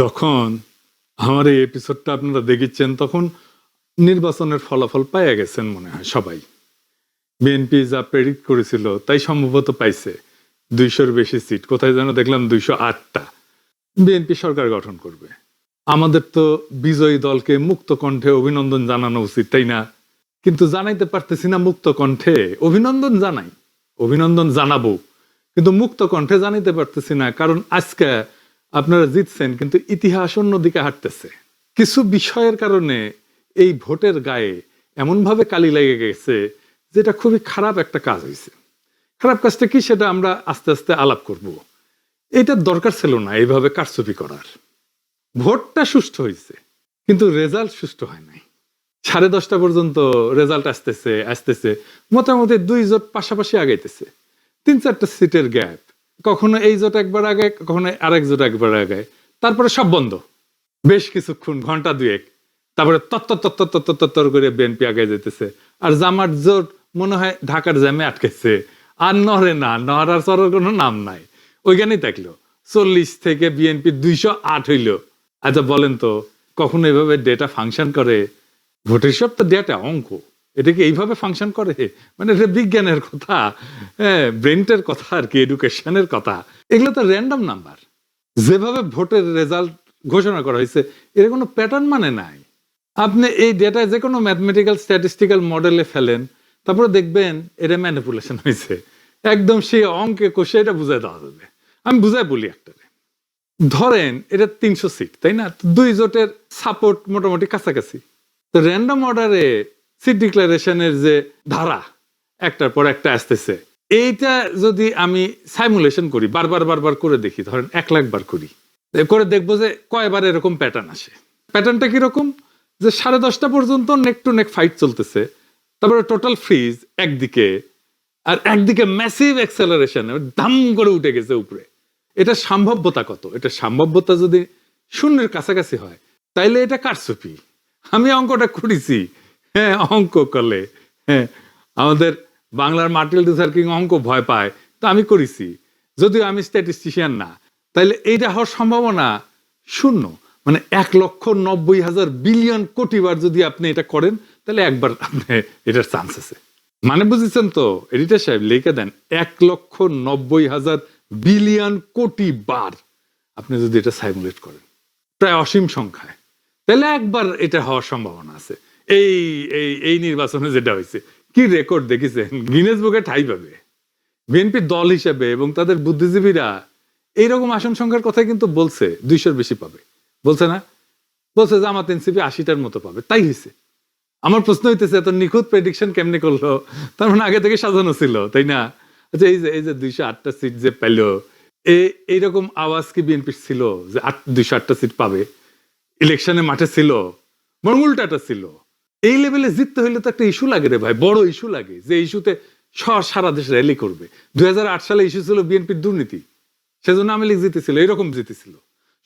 যখন আমার এই এপিসোডটা আপনারা দেখেছেন তখন নির্বাচনের ফলাফল পাইয়া গেছেন মনে হয় সবাই। বিএনপি যা প্রেডিক্ট করেছিল তাই সম্ভবত পাইছে। 200-র বেশি সিট, কোথায় যেন দেখলাম 208টা। বিএনপি সরকার গঠন করবে। আমাদের তো বিজয়ী দলকে মুক্ত কণ্ঠে অভিনন্দন জানানো উচিত, তাই না? কিন্তু জানাইতে পারতেছি না মুক্ত কণ্ঠে। অভিনন্দন জানাই, অভিনন্দন জানাবো, কিন্তু মুক্ত কণ্ঠে জানাইতে পারতেছি না, কারণ আজকে আপনারা জিতছেন কিন্তু ইতিহাস অন্যদিকে হাঁটতেছে। কিছু বিষয়ের কারণে এই ভোটের গায়ে এমনভাবে কালি লেগে গেছে যেটা খুবই খারাপ একটা কাজ হয়েছে। খারাপ কাজটা কি সেটা আমরা আস্তে আস্তে আলাপ করব। এইটার দরকার ছিল না এইভাবে কারচুপি করার। ভোটটা সুষ্ঠু হয়েছে কিন্তু রেজাল্ট সুষ্ঠু হয় নাই। 10:30 পর্যন্ত রেজাল্ট আসতেছে মোটামুটি 2 জোট পাশাপাশি আগাইতেছে, 3-4টা সিটের গ্যাপ, কখনো এই জোট একবার আগে, কখনো আরেক জোট একবার আগে, তারপরে সব বন্ধ বেশ কিছুক্ষণ, ঘন্টা 2-1, তারপরে তত্তর করে বিএনপি আগে যেতেছে। আর জামাত জোট মনে হয় ঢাকার জ্যামে আটকেছে, আর নড়ে না, নড়ার চড়ার কোনো নাম নাই, ওইখানেই থাকলো। 40 থেকে বিএনপি 208 হইল। আচ্ছা বলেন তো, কখনো এভাবে ডেটা ফাংশন করে? ভোটের সব তো ডেটা, অঙ্ক, এটা কি এইভাবে ফাংশন করে? মানে এটা বিজ্ঞানের কথা, হ্যাঁ, ব্রেনটের কথা আর কি, এডুকেশনের কথা। এগুলো তো র্যান্ডম নাম্বার। যেভাবে ভোটের রেজাল্ট ঘোষণা করা হয়েছে এর কোনো প্যাটার্ন মানে নাই। আপনি এই ডেটা যে কোনো ম্যাথমেটিক্যাল স্ট্যাটিস্টিক্যাল মডেলে ফেলেন, তারপরে দেখবেন এটা ম্যানিপুলেশন হয়েছে। একদম সেই অঙ্কে কষে এটা বুঝাই দেওয়া যাবে। আমি বুঝাই বলি একটা, ধরেন এটা 300 সিট, তাই না? 2 জোটের সাপোর্ট মোটামুটি কাছাকাছি। তো র্যান্ডম অর্ডারে সিট ডিক্লারেশনের যে ধারা একটার পর একটা আসতেছে, এইটা যদি আমি সাইমুলেশন করি, বারবার করে দেখি, ধরেন 1 লাখ বার করি, করে দেখবো যে কয়বার এরকম প্যাটার্ন আসে। প্যাটার্নটা কিরকম? যে 10:30 পর্যন্ত নেক টু নেক ফাইট চলতেছে, তারপরে টোটাল ফ্রিজ একদিকে, আর একদিকে ম্যাসিভ অ্যাক্সেলারেশন, দাম করে উঠে গেছে উপরে। এটা সম্ভাব্যতা কত? এটা সম্ভাব্যতা যদি 0-এর কাছাকাছি হয় তাইলে এটা কারচুপি। আমি অঙ্কটা করেছি, হ্যাঁ, অঙ্ক করলে, হ্যাঁ, আমাদের বাংলার মার্টিন লুথার কিং অঙ্ক ভয় পায়, তো আমি করেছি, যদিও আমি স্ট্যাটিস্টিশিয়ান না। তাইলে এইটা হওয়ার সম্ভাবনা 0। মানে 1,90,000 বিলিয়ন কোটি বার যদি আপনি এটা করেন তাহলে একবার আপনি এটার চান্স আছে। মানে বুঝেছেন তো এডিটর সাহেব? লিখে দেন 1,90,000 বিলিয়ন কোটি বার আপনি যদি এটা সাইমুলেট করেন, প্রায় অসীম সংখ্যায়, তাহলে একবার এটা হওয়ার সম্ভাবনা আছে। এই এই এই নির্বাচনে যেটা হয়েছে, কি রেকর্ড দেখেছেন? গিনেস বুকে ঠাঁই পাবে বিএনপি দল হিসেবে। এবং তাদের বুদ্ধিজীবীরা এইরকম আসন সংখ্যার কথা কিন্তু বলছে 200-র বেশি পাবে, বলছে না? বলছে যে জামাত এনসিপি 80টার মতো পাবে, তাই হয়েছে। আমার প্রশ্ন হইতেছে এত নিখুঁত প্রেডিকশন কেমনে করলো? তার মানে আগে থেকে সাজানো ছিল, তাই না? আচ্ছা, এই যে 208টা সিট যে পেলো, এইরকম আওয়াজ কি বিএনপি ছিল যে 208টা সিট পাবে? ইলেকশনে মাঠে ছিল, বরং উল্টাটা ছিল। এই লেভেলে জিততে হইলে তো একটা ইস্যু লাগে রে ভাই, বড় ইস্যু লাগে, যে ইস্যুতে সারা দেশ র্যালি করবে। 2008 সালে ইস্যু ছিল বিএনপির দুর্নীতি, সেজন্য আওয়ামী লীগ জিতেছিল, এরকম জিতেছিল।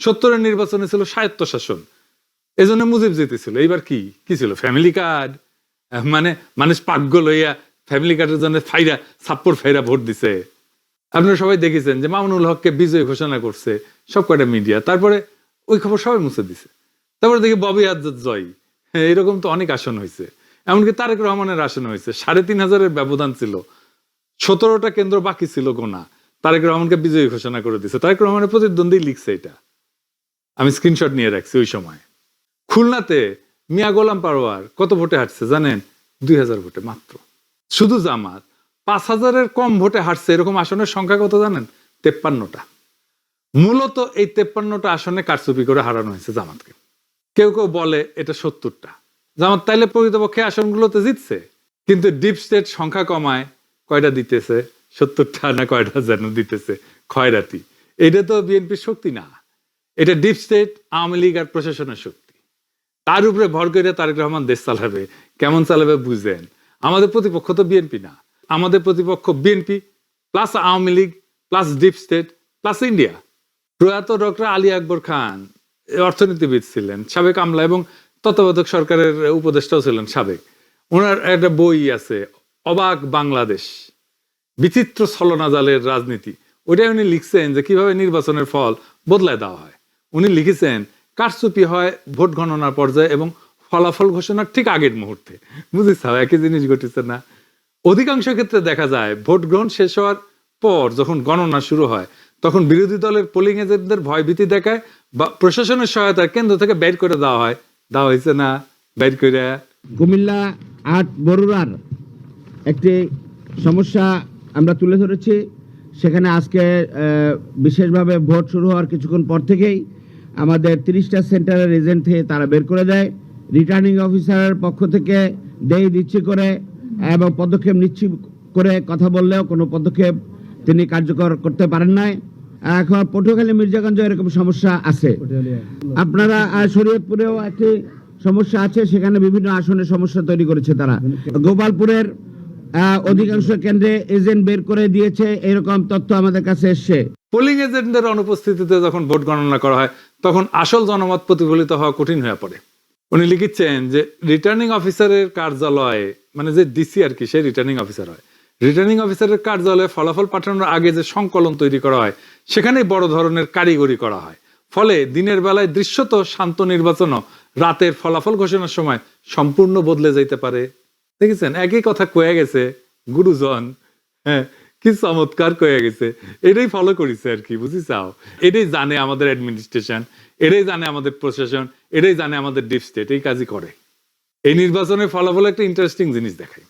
70-এর নির্বাচনে ছিল স্বায়ত্তশাসন, এই জন্য মুজিব জিতেছিল। এইবার কি কি ছিল? Family card. মানে মানুষ পাগল হইয়া ফ্যামিলি কার্ডের জন্য ছাপ্পড় ফাইরা ভোট দিছে। আপনারা সবাই দেখেছেন যে মামুনুল হককে বিজয়ী ঘোষণা করছে সব কয়টা মিডিয়া, তারপরে ওই খবর সবাই মুছে দিছে। তারপরে দেখি ববি আজাদ জয়, এরকম তো অনেক আসন হয়েছে। এমনকি তারেক রহমানের আসন হয়েছে, 3,500-এর ব্যবধান ছিল, 17টা কেন্দ্র বাকি ছিল গোনা, তারেক রহমানকে বিজয়ী ঘোষণা করে দিছে। তারেক রহমানের প্রতিদ্বন্দ্বী লিখছে এটা, আমি স্ক্রিনশট নিয়ে রাখছি ওই সময়। খুলনাতে মিয়া গোলাম পারোয়ার কত ভোটে হারছে জানেন? 2,000 ভোটে মাত্র। শুধু জামাত 5,000-এর কম ভোটে হারছে এরকম আসনের সংখ্যা কত জানেন? 53টা। মূলত এই 53টা আসনে কারচুপি করে হারানো হয়েছে জামাতকে। কেউ কেউ বলে এটা 70টা। জামাত তাইলে প্রকৃতপক্ষে আসনগুলোতে জিতছে, কিন্তু ডিপ স্টেট সংখ্যা কমায় কয়টা দিতেছে? 70টা না কয়টা যেন দিতেছে, খয়রাতি। এটা তো বিএনপির শক্তি না, এটা ডিপ স্টেট, আওয়ামী লীগ আর প্রশাসনের শক্তি। তার উপরে ভর করে তারেক রহমান দেশ চালাবে। কেমন চালাবে বুঝেন? আমাদের প্রতিপক্ষ তো বিএনপি না, আমাদের প্রতিপক্ষ BNP plus Awami League plus deep state plus India. প্রয়াত ডক্টর আলী আকবর খান অর্থনীতিবিদ ছিলেন, সাবেক আমলা এবং তত্ত্বাবধায়ক সরকারের উপদেষ্টাও ছিলেন সাবেক। ওনার একটা বই আছে, অবাক বাংলাদেশ, বিচিত্র ছলনাজালের রাজনীতি। ওইটাই উনি লিখছেন যে কিভাবে নির্বাচনের ফল বদলায় দেওয়া হয়। উনি লিখেছেন কারচুপি হয় ভোট গণনার পর্যায়ে এবং ফলাফল ঘোষণার ঠিক আগের মুহূর্তে। বুঝেছ, একই জিনিস ঘটেছে না? অধিকাংশ ক্ষেত্রে দেখা যায় ভোট গ্রহণ শেষ হওয়ার পর যখন গণনা শুরু হয় তখন বিরোধী দলের পোলিং এজেন্টদের ভয়ভীতি দেখায় বা প্রশাসনের সহায়তায় কেন্দ্র থেকে বের করে দেওয়া হয়েছে না? বের করে কুমিল্লা ৮ বরুড়ার একটি সমস্যা আমরা তুলে ধরেছি। সেখানে আজকে বিশেষভাবে ভোট শুরু হওয়ার কিছুক্ষণ পর থেকেই আমাদের ৩০টা সেন্টারের এজেন্ট থেকে তারা বের করে দেয়। রিটার্নিং অফিসারের পক্ষ থেকে দেই দিচ্ছি করে এবং পদক্ষেপ নিচ্ছি করে কথা বললেও কোনো পদক্ষেপ তিনি কার্যকর করতে পারেন নাই। এখন পটুয়াখালী মির্জাগঞ্জে এরকম সমস্যা আছে। আপনারা শরীয়তপুরেও একটি সমস্যা আছে, সেখানে বিভিন্ন আসনে সমস্যা তৈরি করেছে তারা। গোপালপুরের অধিকাংশ কেন্দ্রে এজেন্ট বের করে দিয়েছে, এরকম তথ্য আমাদের কাছে এসছে। পোলিং এজেন্টদের অনুপস্থিতিতে যখন ভোট গণনা করা হয় তখন আসল জনমত প্রতিফলিত হওয়া কঠিন হয়ে পড়ে। উনি লিখেছেন যে রিটার্নিং অফিসারের কার্যালয়ে, মানে যে ডিসি আর কি, সে রিটার্নিং অফিসার হয়, রিটার্নিং অফিসারের কার্যালয়ে ফলাফল পাঠানোর আগে যে সংকলন তৈরি করা হয় সেখানেই বড় ধরনের কারিগরি করা হয়। ফলে দিনের বেলায় দৃশ্যত শান্ত নির্বাচনও রাতের ফলাফল ঘোষণার সময় সম্পূর্ণ বদলে যাইতে পারে। দেখেছেন, একই কথা কয়ে গেছে গুরুজন। হ্যাঁ, কি চমৎকার কয়ে গেছে। এটাই ফলো করেছে আর কি, বুঝি চাও? এটাই জানে আমাদের অ্যাডমিনিস্ট্রেশন, এটাই জানে আমাদের প্রশাসন, এটাই জানে আমাদের ডিপ স্টেট। এই কাজই করে। এই নির্বাচনের ফলাফল একটা ইন্টারেস্টিং জিনিস দেখায়।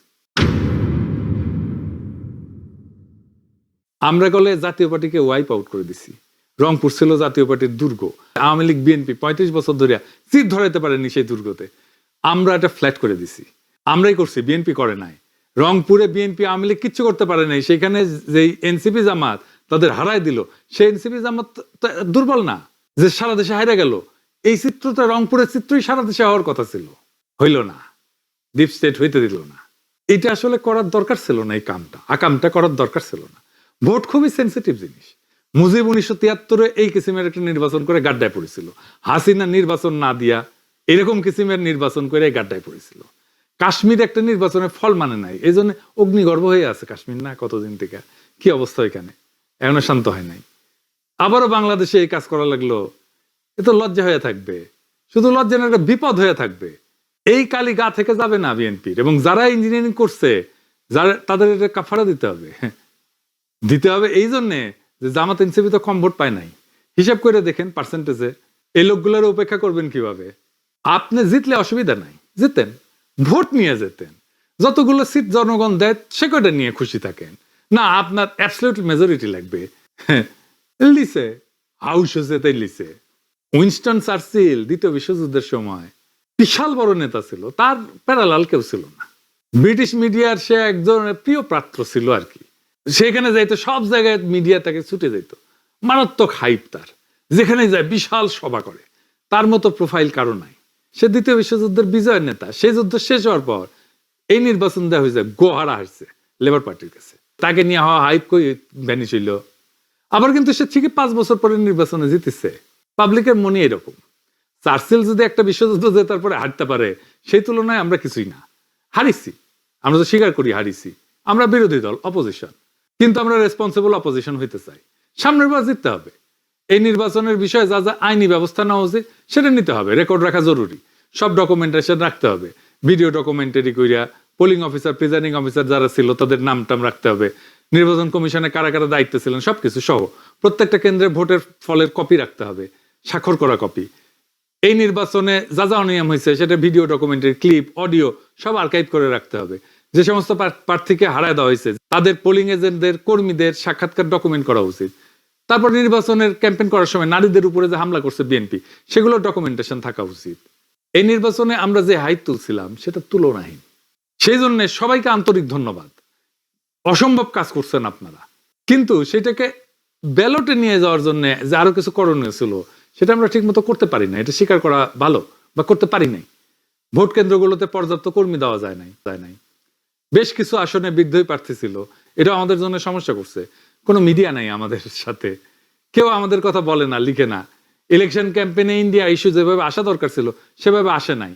আমরা গলে জাতীয় পার্টিকে ওয়াইপ আউট করে দিছি। রংপুর ছিল জাতীয় পার্টির দুর্গ। আওয়ামী লীগ বিএনপি ৩৫ বছর ধরে চির ধরাইতে পারেনি সেই দুর্গতে। আমরা এটা ফ্ল্যাট করে দিছি। আমরাই করছি, বিএনপি করে নাই। রংপুরে বিএনপি আওয়ামী লীগ কিচ্ছু করতে পারে নাই। সেখানে যে এনসিপি জামাত তাদের হারাই দিল, সেই এনসিপি জামাত দুর্বল না যে সারা দেশে হারা গেল। এই চিত্রটা, রংপুরের চিত্রই সারা দেশে হওয়ার কথা ছিল, হইল না। ডিপ স্টেট হইতে দিল না। এটা আসলে করার দরকার ছিল না। এই কামটা করার দরকার ছিল না। ভোট খুবই সেন্সিটিভ জিনিস। মুজিব ১৯৭৩ এই কিসিমের একটা নির্বাচন করে গাড্ডায় পড়েছিল। হাসিনা নির্বাচন না দিয়া এরকম কিসিমের নির্বাচন করে গাড্ডায় পড়েছিল। কাশ্মীর একটা নির্বাচনের ফল মানে নাই, এই জন্য অগ্নিগর্ভ হয়ে আছে কাশ্মীর না কতদিন থেকে। কি অবস্থা এখানে, এখনো শান্ত হয় নাই। আবারও বাংলাদেশে এই কাজ করা লাগলো। এ তো লজ্জা হয়ে থাকবে, শুধু লজ্জা না, একটা বিপদ হয়ে থাকবে। এই কালি গা থেকে যাবে না বিএনপির। এবং যারা ইঞ্জিনিয়ারিং করছে, যারা, তাদের এটা কাফারা দিতে হবে। এই জন্যে যে জামাত এনসিপি তো কম ভোট পায় নাই। হিসাব করে দেখেন পার্সেন্টেজে এই লোকগুলোর উপেক্ষা করবেন কিভাবে? আপনি জিতলে অসুবিধা নাই, জিতেন, ভোট নিয়ে যেতেন। যতগুলো সিট জনগণ দেয় সে কয়টা নিয়ে খুশি থাকেন না। আপনার অ্যাবসলিউট মেজরিটি লাগবে। লিসে হাউস হচ্ছে তাই লিসে। উইনস্টন চার্চিল দ্বিতীয় বিশ্বযুদ্ধের সময় বিশাল বড় নেতা ছিল, তার প্যারালাল কেউ ছিল না। ব্রিটিশ মিডিয়ার সে একজন প্রিয় পাত্র ছিল আর কি। সেখানে যাইতো, সব জায়গায় মিডিয়া তাকে ছুটে যেত। মারাত্মক হাইপ তার, যেখানে যায় বিশাল সভা করে। তার মতো প্রোফাইল কারো নাই। সে দ্বিতীয় বিশ্বযুদ্ধের বিজয়ের নেতা। সেই যুদ্ধ শেষ হওয়ার পর এই নির্বাচন দেওয়া হয়েছে, গোহারা হারছে লেবার পার্টির কাছে। তাকে নিয়ে হওয়া হাইপ কই ভ্যানিশ হইল। আবার কিন্তু সে ঠিকই ৫ বছর পরে নির্বাচনে জিতেছে। পাবলিকের মনে এরকম। চার্চিল যদি একটা বিশ্বযুদ্ধ জেতার পরে হারতে পারে, সেই তুলনায় আমরা কিছুই না। হারিছি, আমরা তো স্বীকার করি হারিছি। আমরা বিরোধী দল, অপোজিশন, কিন্তু আমরা রেসপন্সিবল অপোজিশন হইতে চাই। সামনের বার জিততে হবে। এই নির্বাচনের বিষয়ে যা যা আইনি ব্যবস্থা নেওয়া উচিত সেটা নিতে হবে। রেকর্ড রাখা জরুরি, সব ডকুমেন্টেশন রাখতে হবে। ভিডিও ডকুমেন্টারি কইরা পোলিং অফিসার, প্রিজাইডিং অফিসার যারা ছিল তাদের নাম টাম রাখতে হবে। নির্বাচন কমিশনে কারা কারা দায়িত্ব ছিলেন সবকিছু সহ প্রত্যেকটা কেন্দ্রে ভোটের ফলের কপি রাখতে হবে, স্বাক্ষর করা কপি। এই নির্বাচনে যা যা অনিয়ম হয়েছে সেটা ভিডিও ডকুমেন্টারি, ক্লিপ, অডিও সব আর্কাইভ করে রাখতে হবে। যে সমস্ত প্রার্থীকে হারায় দেওয়া হয়েছে তাদের পোলিং এজেন্টদের, কর্মীদের সাক্ষাৎকার ডকুমেন্ট করা উচিত। তারপর নির্বাচনের ক্যাম্পেইন করার সময় নারীদের উপরে যে হামলা করছে বিএনপি, সেগুলো ডকুমেন্টেশন থাকা উচিত। এই নির্বাচনে আমরা যে হাইপ তুলছিলাম সেটা তুলনাহীন। সেই জন্য সবাইকে আন্তরিক ধন্যবাদ। অসম্ভব কাজ করছেন আপনারা। কিন্তু সেটাকে ব্যালটে নিয়ে যাওয়ার জন্য যে আরো কিছু করণীয় ছিল সেটা আমরা ঠিক মতো করতে পারি না। এটা স্বীকার করা ভালো, বা করতে পারি নাই। ভোট কেন্দ্রগুলোতে পর্যাপ্ত কর্মী দেওয়া যায় নাই। বেশ কিছু আসনে বিদ্রোহী প্রার্থী ছিল, এটা আমাদের জন্য সমস্যা করছে। কোনো মিডিয়া নাই আমাদের সাথে, কেউ আমাদের কথা বলে না, লিখে না। ইলেকশন ক্যাম্পেইনে ইন্ডিয়া ইস্যু যেভাবে আসা দরকার ছিল সেভাবে আসে নাই।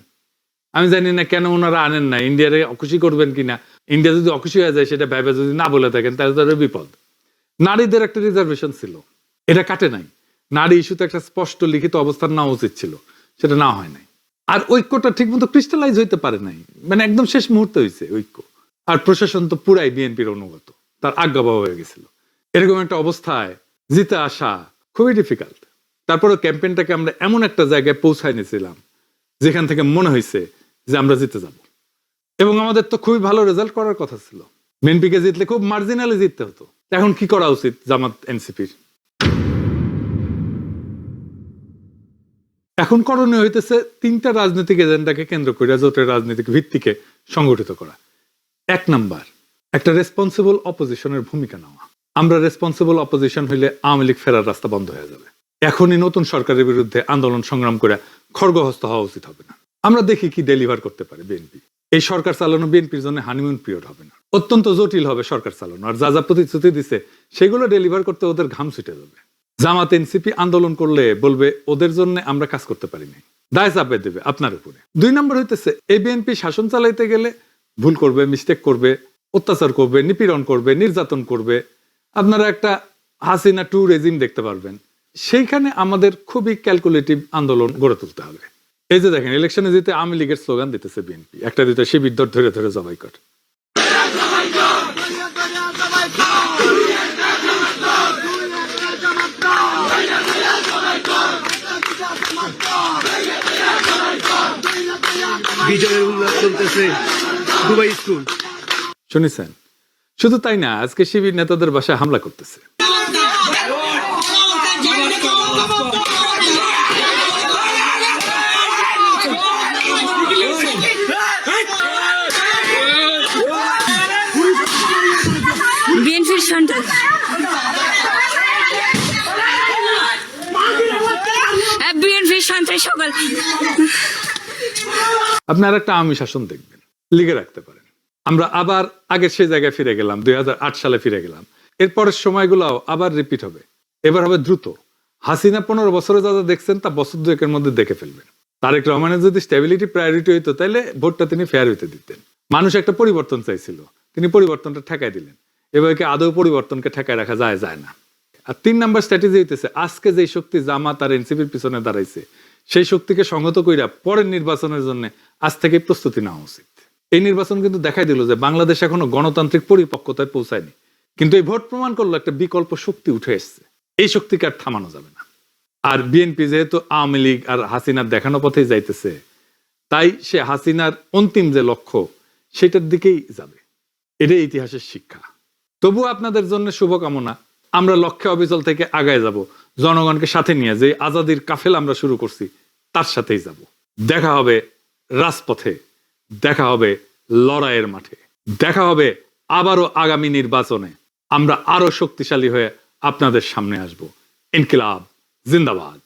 আমি জানি না কেন ওনারা আনেন না। ইন্ডিয়ারে অখুশি করবেন কিনা, ইন্ডিয়া যদি অখুশি হয়ে যায় সেটা ভেবে যদি না বলে থাকেন তাহলে তাদের বিপদ। নারীদের একটা রিজার্ভেশন ছিল, এটা কাটে নাই। নারী ইস্যুতে একটা স্পষ্ট লিখিত অবস্থান নেওয়া উচিত ছিল, সেটা না হয় নাই। আর ঐক্যটা ঠিক মতো ক্রিস্টালাইজ হইতে পারে নাই, মানে একদম শেষ মুহূর্তে হয়েছে ঐক্য। আর প্রশাসন তো পুরাই বিএনপির অনুগত, তার আজ্ঞাবহ হয়ে গেছিল। এরকম একটা অবস্থায় জিতে আসা খুবই ডিফিকাল্ট। তারপরে ক্যাম্পেইনটাকে আমরা এমন একটা জায়গায় পৌঁছায় নিয়েছিলাম যেখান থেকে মনে হয়েছে যে আমরা জিতে যাব, এবং আমাদের তো খুবই ভালো রেজাল্ট করার কথা ছিল। বিএনপিকে জিতলে খুব মার্জিনালি জিততে হতো। এখন কি করা উচিত জামাত এনসিপির? এখন করণীয় হইতেছে তিনটা রাজনৈতিক এজেন্ডাকে কেন্দ্র করে জোটের রাজনৈতিক ভিত্তিকে সংগঠিত করা। 1 নাম্বার, একটা রেসপন্সিবল অপোজিশনের ভূমিকা নেওয়া। আমরা রেসপন্সিবল অপোজিশন হইলে আওয়ামী লীগ ফেরার রাস্তা বন্ধ হয়ে যাবে। এখনই নতুন সরকারের বিরুদ্ধে আন্দোলন সংগ্রাম করে খড়গহস্ত হওয়া উচিত হবে না। আমরা দেখি কি ডেলিভার করতে পারে বিএনপি। এই সরকার চালানো বিএনপির জন্য হানিমুন পিরিয়ড হবে না, অত্যন্ত জটিল হবে সরকার চালানো। আর যা যা প্রতিশ্রুতি দিছে সেগুলো ডেলিভার করতে ওদের ঘাম ছুটে যাবে। জামাত এনসিপি আন্দোলন করলে বলবে ওদের জন্য আমরা কাজ করতে পারি নাই, দায় চাপে দেবে আপনার উপরে। 2 নম্বর হইতেছে এই বিএনপি শাসন চালাইতে গেলে ভুল করবে, মিস্টেক করবে, অত্যাচার করবে, নিপীড়ন করবে, নির্যাতন করবে। আপনারা একটা হাসিনা 2 রেজিম দেখতে পারবেন। সেইখানে আমাদের খুবই ক্যালকুলেটিভ আন্দোলন গড়ে তুলতে হবে। এই যে দেখেন, ইলেকশনে জিতে আওয়ামী লীগের স্লোগান দিতেছে বিএনপি, একটা দুইটা শিবির ধরে ধরে জবাই কর। বিজয়ের উল্লাস চলতেছে দুবাই স্কুল। শুনেছেন? শুধু তাই না, আজকে শিবির নেতাদের বাসায় হামলা করতেছে। বিএনপির সন্ত্রাস, বিএনপির সন্ত্রাস সকল। আপনি আর একটা আওয়ামী শাসন দেখবেন, লিগে রাখতে পারেন। আমরা আবার আগের সেই জায়গায় ফিরে গেলাম, 2008 সালে ফিরে গেলাম। এরপরের সময়গুলো আবার রিপিট হবে। এবার হবে দ্রুত। হাসিনা 15 বছরে যা যা দেখছেন তা বছর 2-এর মধ্যে দেখে ফেলবেন। তারেক রহমানের যদি স্টেবিলিটি প্রায়োরিটি হইতো তাহলে ভোটটা তিনি ফেয়ার হইতে দিতেন। মানুষ একটা পরিবর্তন চাইছিল, তিনি পরিবর্তনটা ঠেকাই দিলেন। এবার কি আদৌ পরিবর্তনকে ঠেকায় রাখা যায় না। আর 3 নাম্বার স্ট্র্যাটেজি হইতেছে আজকে যে শক্তি জামাত আর এনসিপির পিছনে দাঁড়াইছে সেই শক্তিকে সংহত কইরা পরের নির্বাচনের জন্য আজ থেকে প্রস্তুতি নেওয়া উচিত। এই নির্বাচন কিন্তু দেখাই দিল যে বাংলাদেশ এখনো গণতান্ত্রিক পরিপক্কতায় পৌঁছায়নি, কিন্তু এই ভোট প্রমাণ করলো একটা বিকল্প শক্তি উঠে এসছে। এই শক্তিকে আর থামানো যাবে না। আর বিএনপি যেহেতু আওয়ামী লীগ আর হাসিনার দেখানো পথেই যাইতেছে, তাই সে হাসিনার অন্তিম যে লক্ষ্য সেটার দিকেই যাবে। এটাই ইতিহাসের শিক্ষা। তবু আপনাদের জন্য শুভকামনা। আমরা লক্ষ্যে অবিচল থেকে আগায় যাব, জনগণকে সাথে নিয়ে যে আজাদির কাফেলা আমরা শুরু করছি তার সাথেই যাব। দেখা হবে রাজপথে, দেখা হবে লড়াইয়ের মাঠে, দেখা হবে আবারও আগামী নির্বাচনে। আমরা আরো শক্তিশালী হয়ে আপনাদের সামনে আসব। ইনকিলাব জিন্দাবাদ।